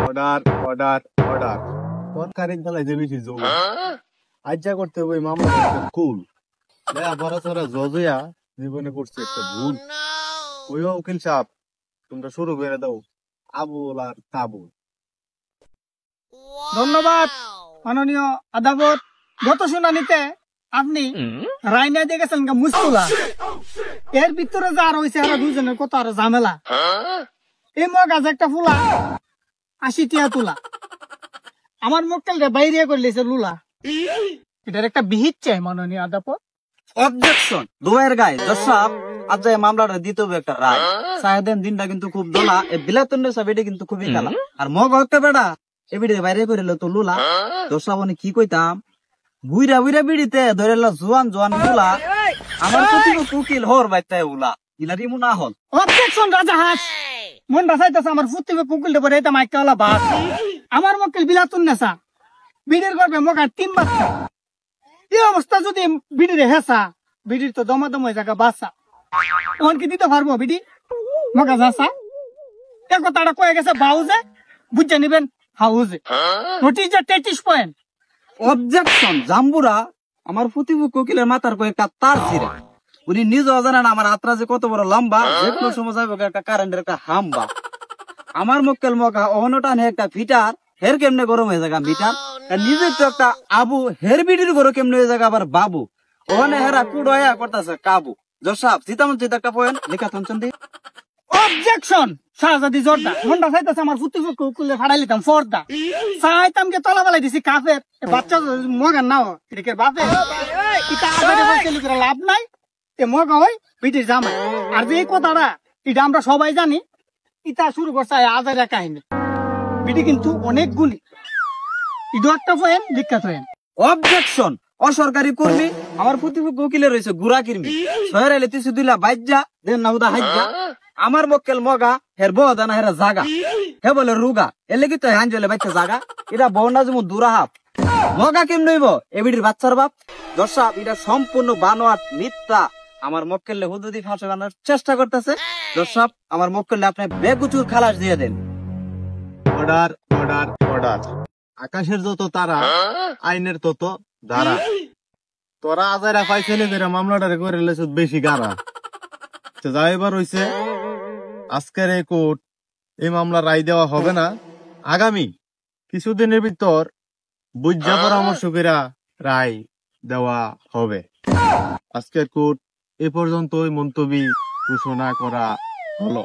Order order order সরকারের বেলায় যে বেশি জমি আজ্জা করতে হবে মামলা কুল বড় সরা জজয়া জীবনে করছে একটা ভুল। ওই উকিল সাহেব তোমরা শুরু করে দাও আবুল আর তাবুল। ধন্যবাদ মাননীয় আদালত। গত শুনানিতে আপনি রায় না দিয়ে গেছেন মুস্তুলা, এর ভিতরে যা আর হয়েছে আর দুজনের কত আর ঝামেলা। এই মগাজ একটা ফুলা 80 টিয়া তুলা, আমার মক্কেলটা বাইরে করে লেছে লুলা। এটার একটা বিহিত চাই মাননীয় আদালত। অবজেকশন দোয়ের গায়ে জজ সাহেব, আজ এই মামলাটা দিতে হবে একটা রায়। সাহেদেন দিনটা কিন্তু খুব দোলা, এই বিলাতনের সাহেব এটা কিন্তু খুবই কালা। আর মগ একটা বেড়া এবিডে বাইরে করে তো লুলা। জজ সাহেব কি কইতাম, বুইরা বুইরা বিড়িতে ধরে জোয়ান জোয়ান লুলা, আমার প্রতিপক্ষ উকিল হর বাইতায় উলা ইলারি মুনা হল। অবজেকশন রাজা হাস, মন রাসাইতেছে আমার প্রতিপক্ষ উকিলটা পরে এটা মাইকা হলা বাস। আমার মক্কেল বিলাতুন নেশা, বিড়ির গর্বে মগার 3 বাচ্চা। এই অবস্থা যদি বিড়িরে হেসা, বিড়ির তো দমাদম হয়ে জায়গা বাসা। এখন কি দিতে পারবো বিড়ি মগা যাসা? এ কথাটা কয়ে গেছে বাউজে, বুঝে নিবেন হাউজে। Notice 33 point. অবজেকশন জাম্বুরা, আমার প্রতিপক্ষ উকিলের মাথার কয়েকটা তার ছিঁড়ে, উনি নিজেও জানেন আমার আত্রা যে কত বড় লম্বা, যে কোনো সময় যাবে একটা কারেন্টের একটা হাম্বা। আমার মক্কেল মগা অহনটা নিয়ে একটা ফিটার, হের কেমনে গরম হয়ে যাগা মিটার। নিজের তো একটা আবু, হের বিডির গরম কেমনে হয়ে যাগা আবার বাবু। ওখানে হেরা কুড়াইয়া করতেছে কাবু। জসাব সীতামন চিত একটা পয়েন্ট লেখা থামছেন দি। অবজেকশন শাহজাদি জর্দা, মনটা চাইতেছে আমার প্রতিপক্ষ উকিলে ফাড়াই লিতাম ফর্দা। চাইতাম কে তলা বেলাই দিছি কাফের, বাচ্চা মগার নাও এদিকে বাপে। এটা আগে বলতে করে লাভ নাই, এ মগা হয় বিটির জামাই। আর যে এই কথাটা এটা আমরা সবাই জানি, ইটা শুরু করছে আজারের কাহিনী। বিটি কিন্তু অনেক গুণী, ইডো একটা পয়েন্ট বিখ্যাত হয়েন। অবজেকশন অসরকারি কর্মী, আমার প্রতিপক্ষ উকিলে রয়েছে গুড়া কির্মি, শহরে এলে তিসু দিলা বাইজা দেন না উদা হাইজা। আমার মক্কেল মগা, হের বউ দানা হেরা জাগা, হে বলে রুগা, এলে কি তো হাঞ্জলে বাচ্চা জাগা। এটা বউনা যেমন দুরা হাফ, মগা কেম নইব এবিডির বাচ্চার বাপ। দর্শক এটা সম্পূর্ণ বানোয়াট মিথ্যা। আমার মক্কেলে হুদুদি ফাঁসে বানানোর চেষ্টা করতেছে। দর্শক আমার মক্কেলে আপনি বেগুচুর খালাস দিয়ে দেন। Order order order. আকাশের যত তারা আইনের তত ধারা। তোরা আজারা পাইছিলে যে মামলাটা করে লেছ বেশি গাড়া। যা এবার হইছে আজকের এই কোর্ট, এই মামলা রায় দেওয়া হবে না। আগামী কিছুদিনের ভিতর বুঝা পরামর্শ করে রায় দেওয়া হবে। আজকের কোর্ট এ পর্যন্তই মন্তব্য ঘোষণা করা হলো।